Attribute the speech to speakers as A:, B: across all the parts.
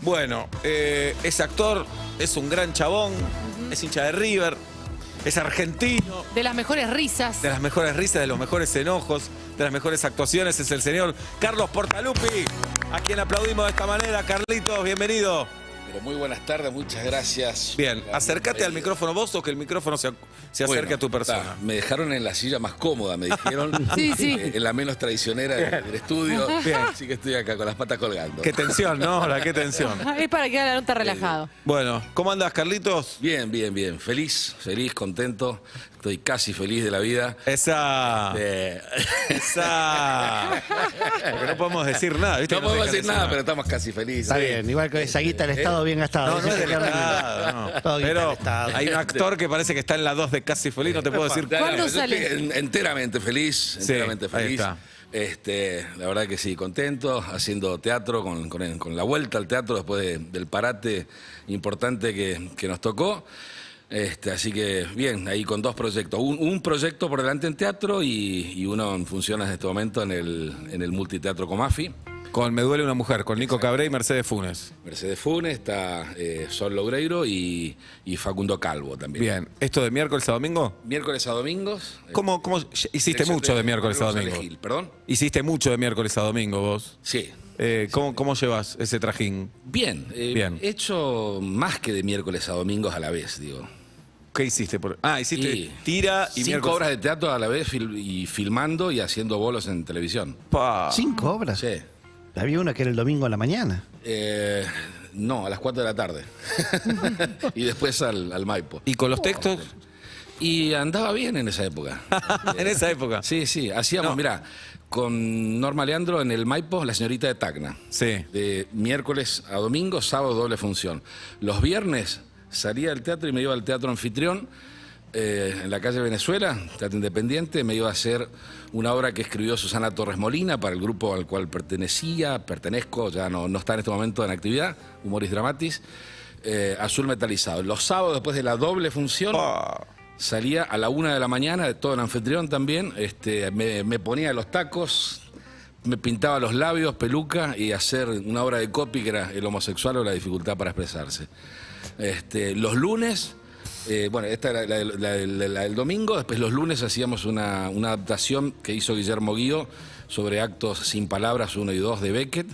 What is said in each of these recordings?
A: Bueno, es actor, es un gran chabón, es hincha de River, es argentino.
B: De las mejores risas.
A: De las mejores risas, de los mejores enojos, de las mejores actuaciones, es el señor Carlos Portalupi, a quien aplaudimos de esta manera. Carlitos, bienvenido.
C: Pero muy buenas tardes, muchas gracias.
A: Bien, acércate al micrófono vos o que el micrófono se acerque a tu persona.
C: Me dejaron en la silla más cómoda, me dijeron.
B: Sí, sí.
C: En la menos traicionera del estudio.
A: Bien.
C: Así que estoy acá con las patas colgando.
A: Qué tensión, ¿no? Ahora, qué tensión.
B: Es para quedar la nota relajado.
A: Bueno, ¿cómo andas, Carlitos?
C: Bien, bien, bien. Feliz, contento. Estoy casi feliz de la vida.
A: Esa.
C: Eh,
A: Esa. Porque no podemos decir nada, ¿viste?
C: No podemos decir nada, pero estamos casi felices.
D: Está bien, igual que esa guita del Estado bien gastada.
A: No, no es del Estado, no.
D: Todo bien
A: Pero
D: del Estado.
A: hay un actor que parece que está en la 2 de Casi Feliz, no te puedo decir.
B: ¿Cuándo
C: yo
B: sale?
C: estoy enteramente feliz, enteramente
A: ahí
C: feliz.
A: está.
C: La verdad que sí, contento, haciendo teatro, con la vuelta al teatro después del parate importante que nos tocó. Así que bien, ahí con dos proyectos. Un proyecto por delante en teatro y uno en funciones en este momento en el Multiteatro Comafi.
A: Con Me duele una mujer, con Nico Cabré y Mercedes Funes.
C: Mercedes Funes, está Sol Logreiro y Facundo Calvo también.
A: Bien, ¿esto de miércoles a domingo?
C: Miércoles a domingos.
A: ¿Cómo hiciste mucho de miércoles a
C: Juan
A: domingo?
C: González Gil, ¿perdón?
A: Hiciste mucho de miércoles a domingo vos.
C: Sí.
A: ¿Cómo llevas ese trajín?
C: Bien,
A: Bien.
C: he hecho más que de miércoles a domingos a la vez, digo.
A: ¿Qué hiciste? Hiciste
C: Y
A: tira y
C: 5
A: miércoles.
C: obras de teatro a la vez y filmando y haciendo bolos en televisión.
A: Pa.
D: 5 obras.
C: Sí.
D: Había una que era el domingo a la mañana.
C: No, a las 4 de la tarde. Y después al Maipo.
A: ¿Y con los textos?
C: Y andaba bien en esa época.
A: En esa época.
C: Sí, sí, hacíamos,
A: No.
C: mirá, con Norma Leandro en el Maipo, La Señorita de Tacna.
A: Sí.
C: De miércoles a domingo, sábado doble función. Los viernes salía del teatro y me iba al Teatro Anfitrión, en la calle Venezuela, Teatro Independiente. Me iba a hacer una obra que escribió Susana Torres Molina para el grupo al cual pertenezco, ya no está en este momento en actividad, Humoris Dramatis, Azul Metalizado. Los sábados, después de la doble función, salía a la 1 de la mañana, de todo el anfitrión también, me ponía los tacos, me pintaba los labios, peluca, y hacer una obra de copy que era el homosexual o la dificultad para expresarse. Los lunes, bueno, esta era la del domingo, después los lunes hacíamos una adaptación que hizo Guillermo Guío sobre Actos sin palabras 1 y 2 de Beckett.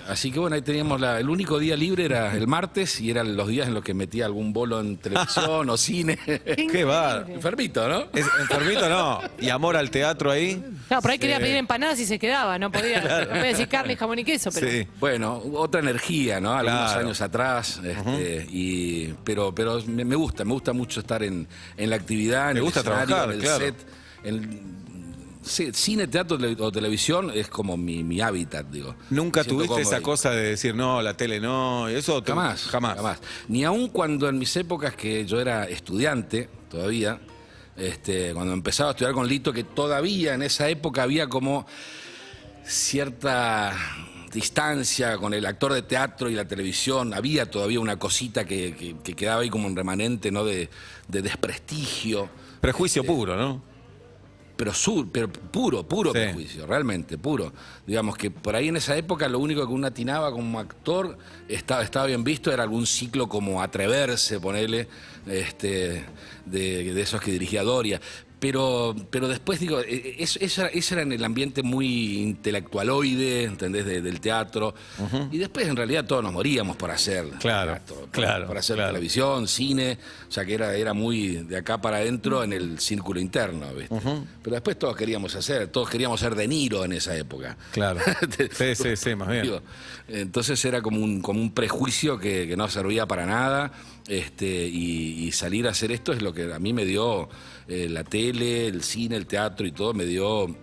C: Así que bueno, ahí teníamos el único día libre era el martes y eran los días en los que metía algún bolo en televisión o cine.
A: Qué bar.
C: Enfermito, ¿no?
A: Enfermito no. Y amor al teatro ahí.
B: Claro, por ahí quería pedir empanadas y se quedaba. No podía, no podía decir carne, jamón y queso. Pero...
A: Sí.
C: Bueno, otra energía, ¿no? Algunos
A: Claro.
C: años atrás. Pero me gusta mucho estar en la actividad, en
A: Me
C: el
A: gusta
C: escenario,
A: trabajar,
C: en el
A: claro.
C: set. Sí, cine, teatro o televisión es como mi hábitat, digo.
A: ¿Nunca
C: Me siento
A: tuviste
C: cómodo
A: esa
C: ahí.
A: cosa de decir, no, la tele no? Y eso
C: Jamás. Ni aun cuando en mis épocas que yo era estudiante, todavía, cuando empezaba a estudiar con Lito, que todavía en esa época había como cierta distancia con el actor de teatro y la televisión, había todavía una cosita que quedaba ahí como un remanente, ¿no? de desprestigio.
A: Prejuicio puro, ¿no?
C: Pero puro
A: Sí.
C: prejuicio, realmente, puro. Digamos que por ahí en esa época lo único que uno atinaba como actor, estaba bien visto, era algún ciclo como Atreverse, ponele, de esos que dirigía Doria. Pero después, digo, eso era en el ambiente muy intelectualoide, ¿entendés? Del teatro. Y después, en realidad, todos nos moríamos por hacer
A: Claro,
C: teatro,
A: claro,
C: por hacer
A: claro.
C: televisión, cine. O sea, que era muy de acá para adentro en el círculo interno, ¿viste? Pero después todos queríamos ser De Niro en esa época.
A: Claro. Sí, más bien.
C: Digo, entonces era como un prejuicio que no servía para nada. Y salir a hacer esto es lo que a mí me dio la tele, el cine, el teatro y todo, me dio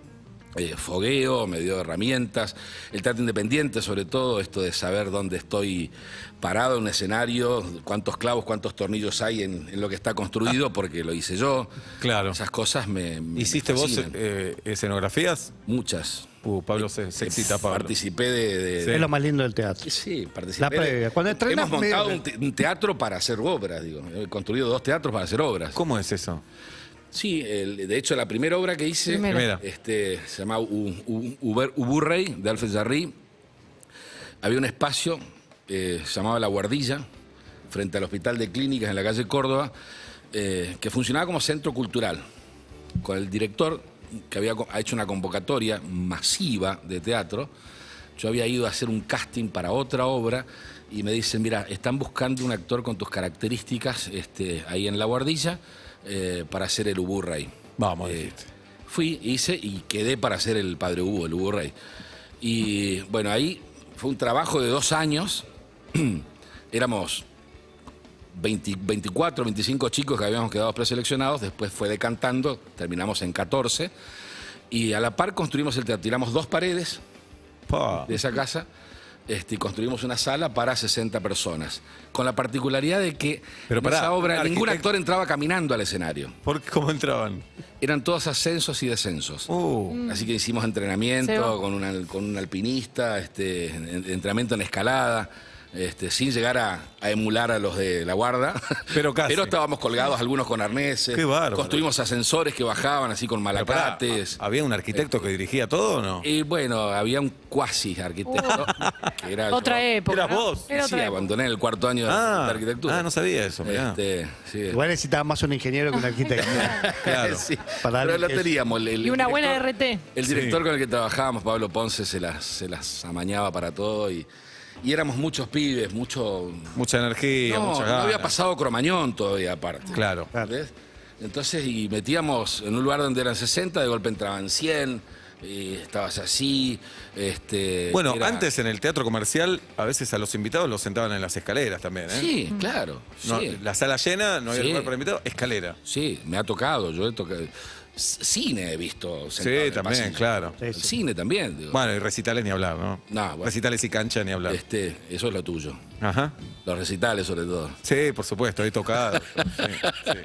C: fogueo, me dio herramientas. El teatro independiente, sobre todo, esto de saber dónde estoy parado en un escenario, cuántos clavos, cuántos tornillos hay en lo que está construido, porque lo hice yo.
A: Claro.
C: Esas cosas me
A: ¿Hiciste vos
C: fascinan.
A: escenografías?
C: Muchas.
A: Pablo se excita, Pablo.
C: Participé de
D: Es lo más lindo del teatro.
C: Sí, participé.
D: La previa. Cuando estrenás,
C: Hemos montado
D: medio-
C: un teatro para hacer obras, digo. He construido 2 teatros para hacer obras.
A: ¿Cómo es eso?
C: Sí, de hecho la primera obra que hice
A: Primera.
C: se llama Uburrey, de Alfred Jarry. Había un espacio se llamaba La Guardilla, frente al Hospital de Clínicas en la calle Córdoba, que funcionaba como centro cultural, con el director que ha hecho una convocatoria masiva de teatro. Yo había ido a hacer un casting para otra obra y me dicen, mira, están buscando un actor con tus características ahí en La Guardilla para hacer el Ubu Rey.
A: Vamos, dijiste.
C: Fui, hice y quedé para hacer el Padre Hugo, el Ubu Rey. Y bueno, ahí fue un trabajo de 2 años. Éramos 24, 25 chicos que habíamos quedado preseleccionados, después fue decantando, terminamos en 14. Y a la par construimos el teatro, tiramos 2 paredes
A: Pa.
C: de esa casa y construimos una sala para 60 personas. Con la particularidad de que
A: Pero
C: en
A: pará,
C: esa obra
A: un
C: ningún
A: arquitecto-
C: actor entraba caminando al escenario.
A: ¿Cómo entraban?
C: Eran todos ascensos y descensos. Así que hicimos
B: Se va.
C: entrenamiento con un alpinista, entrenamiento en escalada, sin llegar a emular a los de la guarda.
A: Pero casi.
C: Pero estábamos colgados algunos con arneses.
A: Qué bárbaro.
C: Construimos ascensores que bajaban así con
A: Pero pará,
C: malacates.
A: ¿había un arquitecto que dirigía todo o no?
C: Y bueno, había un cuasi arquitecto. Que era
B: Otra
C: yo.
B: época.
A: Eras
B: ¿no?
A: vos.
B: Era
C: Sí,
B: otra época.
C: abandoné en el 4º año de arquitectura.
A: No sabía eso, mirá.
C: Sí.
D: Igual necesitaba más un ingeniero que un arquitecto.
A: Claro.
C: Sí,
D: Para
C: pero
D: alguien
C: lo
D: que es-
C: teníamos.
B: Y una buena RT.
C: El director con el que trabajábamos, Pablo Ponce, se las amañaba para todo y éramos muchos pibes,
A: Mucha energía,
C: No,
A: muchas
C: no
A: ganas.
C: había pasado Cromañón todavía aparte.
A: Claro.
C: ¿Entendés? Entonces, y metíamos en un lugar donde eran 60, de golpe entraban 100, y estabas así.
A: Bueno,
C: era-
A: antes en el teatro comercial, a veces a los invitados los sentaban en las escaleras también, ¿eh?
C: Sí, claro.
A: No,
C: sí.
A: la sala llena, no había
C: Sí.
A: lugar para invitados, escalera.
C: Sí, me ha tocado, yo he tocado. Cine he visto sentado en
A: Sí,
C: el
A: también,
C: pasillo.
A: claro.
D: Sí, sí.
C: Cine también, digo.
A: Bueno, y recitales ni hablar, ¿no?
C: No, bueno.
A: Recitales y cancha ni hablar.
C: Eso es lo tuyo.
A: Ajá.
C: Los recitales, sobre todo.
A: Sí, por supuesto, he tocado. Sí, sí.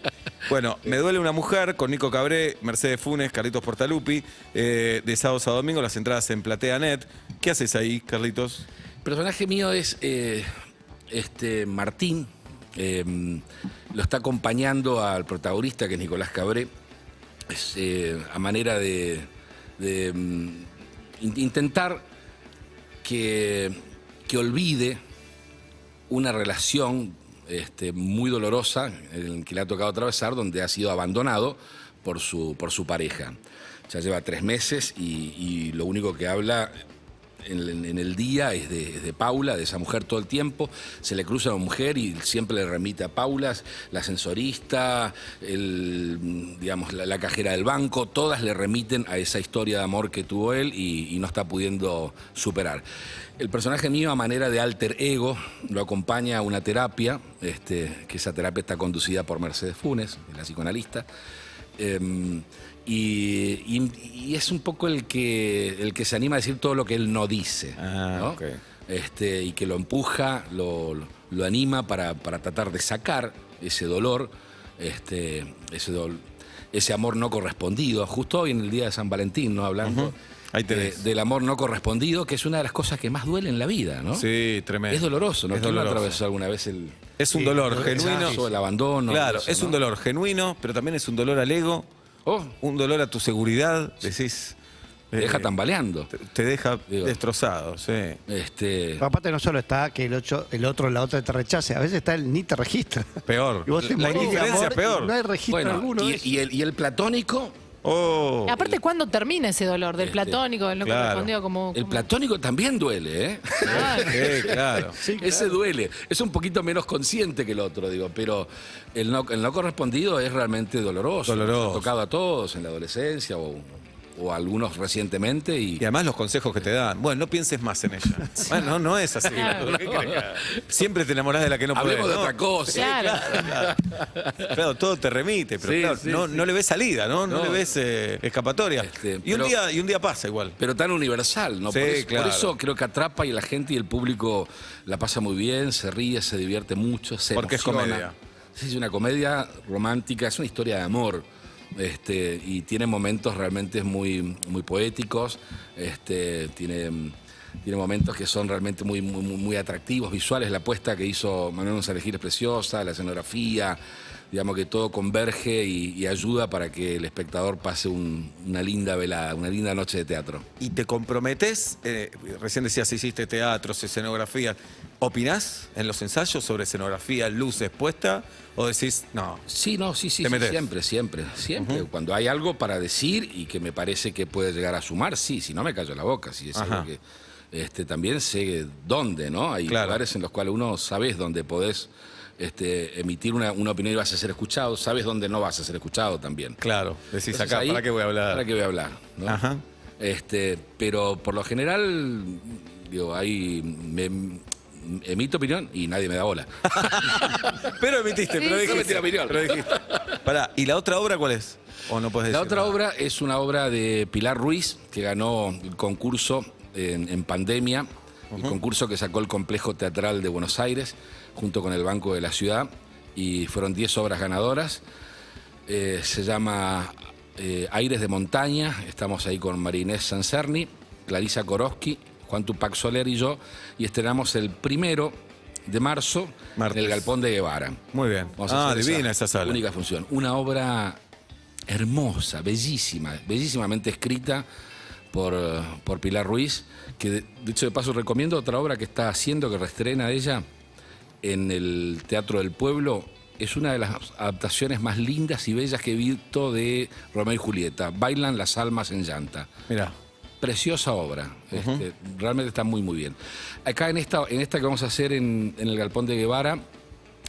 A: Bueno, Me duele una mujer con Nico Cabré, Mercedes Funes, Carlitos Portalupi, de sábados a domingos, las entradas en PlateaNet. ¿Qué haces ahí, Carlitos?
C: El personaje mío es Martín. Lo está acompañando al protagonista, que es Nicolás Cabré. Es a manera de intentar que olvide una relación muy dolorosa en que le ha tocado atravesar, donde ha sido abandonado por su pareja. Ya lleva 3 meses y lo único que habla en el día es de Paula, de esa mujer todo el tiempo. Se le cruza una mujer y siempre le remite a Paula, la ascensorista, la cajera del banco, todas le remiten a esa historia de amor que tuvo él y no está pudiendo superar. El personaje mío, a manera de alter ego, lo acompaña a una terapia, que esa terapia está conducida por Mercedes Funes, la psicoanalista. Y es un poco el que se anima a decir todo lo que él no dice, ¿no?
A: Ok.
C: Y que lo empuja, lo anima para tratar de sacar ese dolor, ese amor no correspondido. Justo hoy en el día de San Valentín, ¿no? Hablando
A: Ahí tenés.
C: del amor no correspondido, que es una de las cosas que más duele en la vida, ¿no?
A: Sí, tremendo.
C: Es doloroso, ¿no?
A: Es
C: ¿Quién no
A: doloroso.
C: atravesó alguna vez el
A: Es un dolor
C: el
A: genuino.
C: rechazo, el abandono?
A: Claro,
C: eso,
A: es un
C: ¿no?
A: dolor genuino, pero también es un dolor al ego,
C: Oh,
A: un dolor a tu seguridad. Decís.
C: te deja tambaleando.
A: Te deja
C: Digo.
A: destrozado, sí.
D: Pero aparte no solo está que el otro, la otra te rechace, a veces está el ni te registra.
A: Peor.
D: Y vos te
A: La
D: morís de
A: indiferencia
D: amor
A: es peor.
D: y no hay registro
C: Bueno,
D: alguno. de eso.
C: y el platónico,
A: Oh.
B: Aparte, ¿cuándo termina ese dolor? Del platónico, del no
A: claro.
B: correspondido como...
C: el platónico también duele, ¿eh?
B: Claro.
A: Sí, claro.
C: Ese duele. Es un poquito menos consciente que el otro, digo, pero el no correspondido es realmente doloroso.
A: Doloroso.
C: Nos ha tocado a todos en la adolescencia o a algunos recientemente.
A: Y además los consejos que te dan. Bueno, no pienses más en ella. Bueno, no es así.
B: Claro.
A: ¿Qué querés que haga? Siempre te enamorás de la que no podés.
C: Hablemos de
A: ¿no?
C: otra cosa.
B: Claro.
A: Claro, todo te remite, pero
C: Sí,
A: claro,
C: sí,
A: no,
C: sí.
A: no le ves salida, ¿no? No
C: No.
A: le ves escapatoria. y un día pasa igual.
C: Pero tan universal, ¿no?
A: Sí,
C: Por
A: claro.
C: eso creo que atrapa y la gente y el público la pasa muy bien, se ríe, se divierte mucho, se
A: Porque es
C: emociona.
A: comedia.
C: Sí, es una comedia romántica, es una historia de amor. Y tiene momentos realmente muy, muy poéticos, tiene momentos que son realmente muy atractivos, visuales. La apuesta que hizo Manuel González Gil es preciosa, la escenografía, digamos que todo converge y ayuda para que el espectador pase una linda velada, una linda noche de teatro.
A: ¿Y te comprometés? Recién decías, hiciste teatros, escenografía. ¿Opinás en los ensayos sobre escenografía, luces, puesta? ¿O decís, no?
C: Sí, no, sí,
A: ¿Te metés?
C: siempre. Cuando hay algo para decir y que me parece que puede llegar a sumar, sí, si no me callo la boca, si es
A: Ajá.
C: algo que también sé dónde, ¿no? Hay
A: Claro.
C: lugares en los cuales uno sabes dónde podés emitir una opinión y vas a ser escuchado, sabes dónde no vas a ser escuchado también.
A: Claro, decís
C: Entonces,
A: acá,
C: ahí,
A: ¿para qué voy a hablar?
C: ¿Para qué voy a hablar? ¿no?
A: Ajá.
C: Pero por lo general, digo, ahí emito opinión y nadie me da bola.
A: Pero emitiste, pero
B: Sí,
A: dijiste.
C: sí, sí. opinión.
A: Pero dijiste. Pará, ¿y la otra obra cuál es? ¿O no puedes decir
C: La otra
A: nada?
C: obra es una obra de Pilar Ruiz, que ganó el concurso en pandemia, el concurso que sacó el Complejo Teatral de Buenos Aires, junto con el Banco de la Ciudad, y fueron 10 obras ganadoras. Se llama Aires de Montaña, estamos ahí con Marinés Sancerni, Clarisa Koroski, Juan Tupac Soler y yo, y estrenamos el 1 de marzo
A: Martes.
C: en el Galpón de Guevara.
A: Muy bien.
C: Vamos a hacer
A: Divina esa sala.
C: Única función. Una obra hermosa, bellísima, bellísimamente escrita por Pilar Ruiz, que de hecho de paso recomiendo otra obra que está haciendo, que reestrena ella en el Teatro del Pueblo. Es una de las adaptaciones más lindas y bellas que he visto de Romeo y Julieta. Bailan las almas en llanta.
A: Mirá.
C: Preciosa obra, realmente está muy bien. Acá en esta que vamos a hacer en el Galpón de Guevara,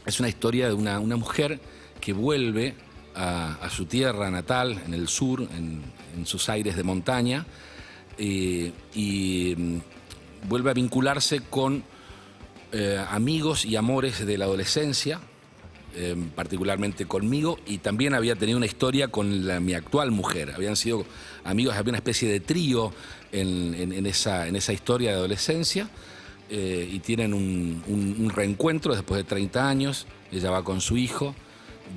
C: es una historia de una mujer que vuelve a su tierra natal, en el sur, en sus aires de montaña, y vuelve a vincularse con amigos y amores de la adolescencia, particularmente conmigo, y también había tenido una historia con mi actual mujer. Habían sido amigos, había una especie de trío en esa historia de adolescencia, y tienen un reencuentro después de 30 años. Ella va con su hijo,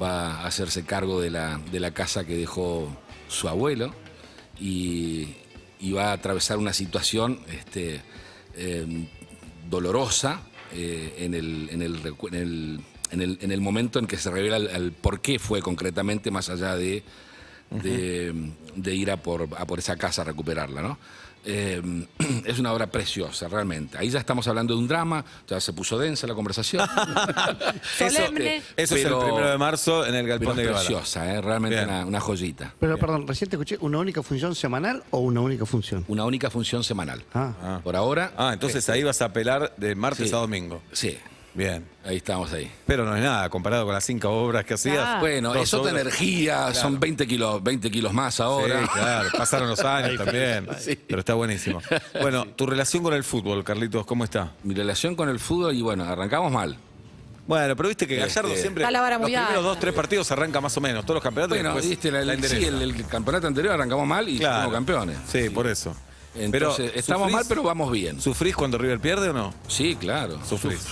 C: va a hacerse cargo de la casa que dejó su abuelo, y va a atravesar una situación dolorosa en el momento en que se revela el por qué fue concretamente, más allá de ir a por esa casa a recuperarla, ¿no? Es una obra preciosa, realmente. Ahí ya estamos hablando de un drama, ya se puso densa la conversación.
B: Solemne.
A: Eso es el 1 de marzo en el Galpón de
C: Pero
A: Guevara.
C: preciosa, realmente
A: Bien.
C: una joyita.
D: Pero perdón, recién te escuché, ¿una única función semanal o una única función?
C: Una única función semanal.
D: Ah.
C: Por ahora.
A: Entonces ahí vas a apelar de martes
C: Sí.
A: a domingo.
C: Sí,
A: Bien.
C: ahí estamos ahí.
A: Pero no es nada comparado con las 5 obras que hacías.
B: Ah.
C: Bueno,
A: Dos
C: es otra
A: obras.
C: energía, son 20 kilos más ahora.
A: Sí, claro, pasaron los años también.
C: Sí.
A: Pero está buenísimo. Bueno, tu relación con el fútbol, Carlitos, ¿cómo está?
C: Mi relación con el fútbol, y bueno, arrancamos mal.
A: Bueno, pero viste que Gallardo siempre.
B: Está la vara
A: los
B: muy
A: primeros
B: alta.
A: 2-3 partidos arranca más o menos. Todos los campeonatos. y
C: Bueno,
A: después
C: viste,
A: la
C: sí,
A: endereza.
C: el campeonato anterior arrancamos mal y
A: Claro.
C: fuimos campeones.
A: Sí, por eso.
C: Entonces, estamos
A: ¿sufrís?
C: mal, pero vamos bien.
A: ¿Sufrís cuando River pierde o no?
C: Sí, claro.
A: Sufrís.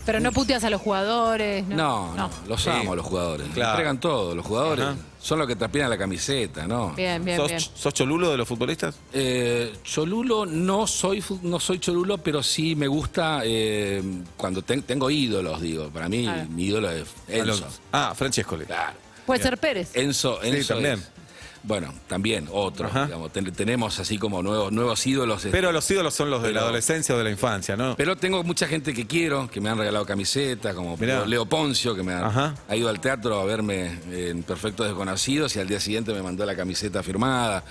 B: Pero no puteas a los jugadores.
C: No, los
A: Sí.
C: amo a los jugadores.
A: Claro.
C: Entregan todo. Los jugadores
A: Ajá.
C: son los que trapinan la camiseta, ¿no?
B: Bien, bien, bien.
A: ¿Sos cholulo de los futbolistas?
C: Cholulo, no soy cholulo, pero sí me gusta cuando tengo ídolos, digo. Para mí,
B: Claro.
C: mi ídolo es Enzo.
A: Francescoli.
C: Claro.
B: Puede ser Pérez.
C: Enzo
A: también.
C: es- bueno, también otro.
A: Ajá.
C: Digamos, tenemos así como nuevos ídolos.
A: Pero los ídolos son los de la
C: Pero-
A: adolescencia o de la infancia, ¿no?
C: Pero tengo mucha gente que quiero, que me han regalado camisetas, como
A: Mirá.
C: Leo Poncio, que
A: Ajá.
C: ha ido al teatro a verme en Perfectos Desconocidos y al día siguiente me mandó la camiseta firmada.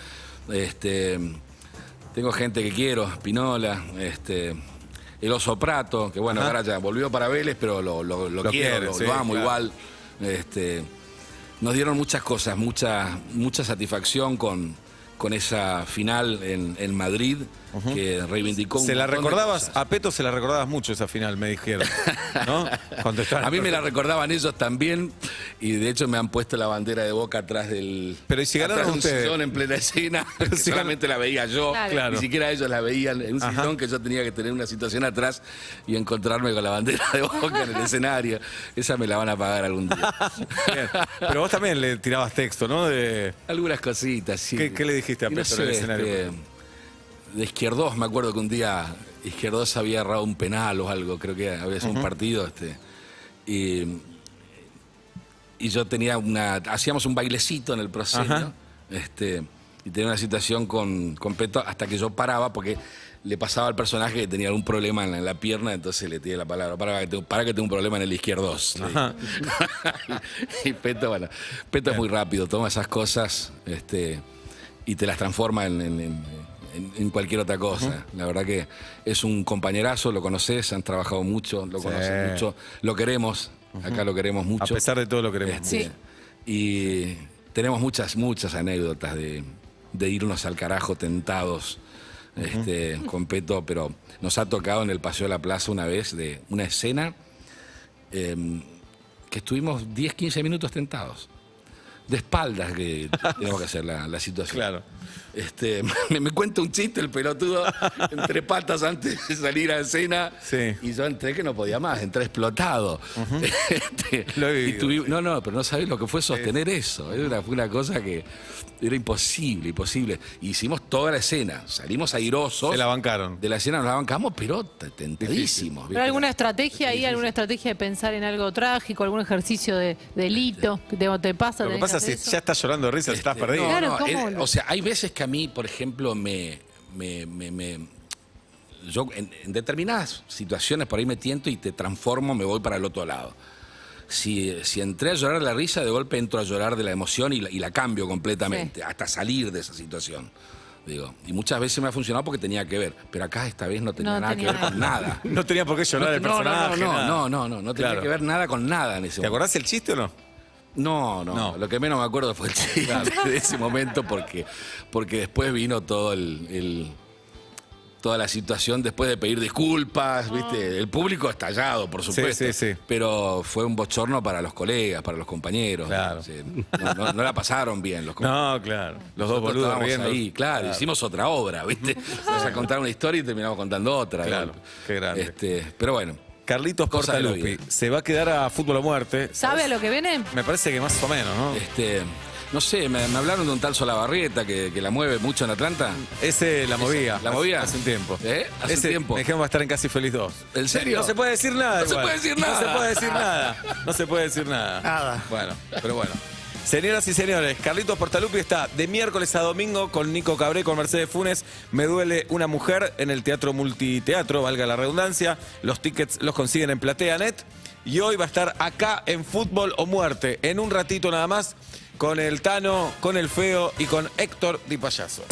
C: Tengo gente que quiero, Pinola, el Oso Prato, que bueno,
A: Ajá.
C: ahora ya volvió para Vélez, pero lo quiero,
A: quiere, sí,
C: lo amo
A: claro.
C: igual. Nos dieron muchas cosas, mucha satisfacción con esa final en Madrid, que reivindicó un
A: ¿Se la
C: montón de
A: recordabas?
C: cosas.
A: A Peto se la recordabas mucho esa final, me dijeron. ¿No? Cuando estaban-
C: A mí me la recordaban ellos también, y de hecho me han puesto la bandera de Boca atrás del.
A: Pero ¿y si ganaron
C: atrás de un
A: ustedes?
C: sillón en plena escena, que
A: si
C: solamente la veía yo,
B: Claro.
C: ni siquiera ellos la veían en un
A: Ajá.
C: sillón que yo tenía que tener una situación atrás y encontrarme con la bandera de Boca en el escenario. Esa me la van a pagar algún día.
A: Bien. Pero vos también le tirabas texto, ¿no?
C: Algunas cositas, sí.
A: ¿Qué le dijiste a
C: Y
A: Peto en el escenario?
C: De Izquierdos, me acuerdo que un día Izquierdos había errado un penal o algo, creo que había sido un partido, y y yo tenía hacíamos un bailecito en el proscenio,
A: Ajá.
C: y tenía una situación con Peto hasta que yo paraba porque le pasaba al personaje que tenía algún problema en la pierna, entonces le tiré la palabra, para que tengo un problema en el izquierdos.
A: Ajá.
C: Y Peto, bueno, Peto es muy rápido, toma esas cosas y te las transforma en cualquier otra cosa. La verdad que es un compañerazo, lo conoces, han trabajado mucho, lo conoces mucho, lo queremos, acá lo queremos mucho.
A: A pesar de todo lo queremos.
B: Sí.
C: Y tenemos muchas anécdotas de irnos al carajo tentados con Peto, pero nos ha tocado en el Paseo de la Plaza una vez de una escena que estuvimos 10, 15 minutos tentados. De espaldas que tenemos que hacer la situación.
A: Claro.
C: Me cuenta un chiste el pelotudo entre patas antes de salir a escena.
A: Sí.
C: Y yo entré que no podía más, entré explotado.
A: Lo he
C: Y
A: vivido.
C: no, pero no sabés lo que fue sostener eso. Fue una cosa que era imposible. Hicimos toda la escena, salimos airosos.
A: Se la bancaron.
C: De la escena nos la bancamos, pero tentadísimos.
B: ¿Pero alguna estrategia ahí, alguna estrategia de pensar en algo trágico, algún ejercicio de delito que te pasa?
A: Lo que
B: tenés
A: pasa es
B: hacer
A: que
B: eso?
A: ya estás llorando de risa, estás perdido.
B: Claro, ¿cómo?
C: O sea, hay veces que a mí, por ejemplo, yo en determinadas situaciones por ahí me tiento y te transformo, me voy para el otro lado. Si entré a llorar de la risa, de golpe entro a llorar de la emoción y la cambio completamente, hasta salir de esa situación. Digo, y muchas veces me ha funcionado porque tenía que ver, pero acá esta vez no tenía
B: No
C: nada
B: tenía
C: que ver con nada.
A: No tenía por qué llorar el personaje. nada.
C: No tenía
A: Claro.
C: que ver nada con nada en ese
A: ¿Te
C: momento.
A: acordás el chiste o no?
C: No, lo que menos me acuerdo fue el chiste de ese momento porque después vino todo toda la situación después de pedir disculpas, ¿viste? El público estallado, por supuesto.
A: sí.
C: Pero fue un bochorno para los colegas, para los compañeros.
A: Claro.
C: Sí, no la pasaron bien los compañeros.
A: No, claro. Los dos
C: Nosotros
A: boludos
C: estábamos
A: riendo.
C: ahí, claro, hicimos otra obra, ¿viste? Vamos a contar una historia y terminamos contando otra.
A: Claro,
C: ¿no?
A: qué grande.
C: Pero bueno.
A: Carlitos
C: Cosas de la
A: Portaluppi
C: vida.
A: se va a quedar a Fútbol o Muerte.
B: ¿Sabe a lo que viene?
A: Me parece que más o menos, ¿no?
C: No sé, me hablaron de un tal Solabarrieta que la mueve mucho en Atlanta.
A: Ese la movía.
C: ¿La movía?
A: Hace un tiempo.
C: Hace un tiempo.
A: Me dijeron va a estar en Casi Feliz 2.
C: ¿En serio?
A: No se puede decir nada.
C: No se
A: igual.
C: puede decir
A: No
C: nada.
A: se puede decir nada. No se puede decir nada.
D: Nada.
A: Bueno, pero bueno. Señoras y señores, Carlitos Portaluppi está de miércoles a domingo con Nico Cabré, con Mercedes Funes. Me duele una mujer en el Teatro Multiteatro, valga la redundancia. Los tickets los consiguen en PlateaNet. Y hoy va a estar acá en Fútbol o Muerte, en un ratito nada más, con el Tano, con el Feo y con Héctor Di Payaso.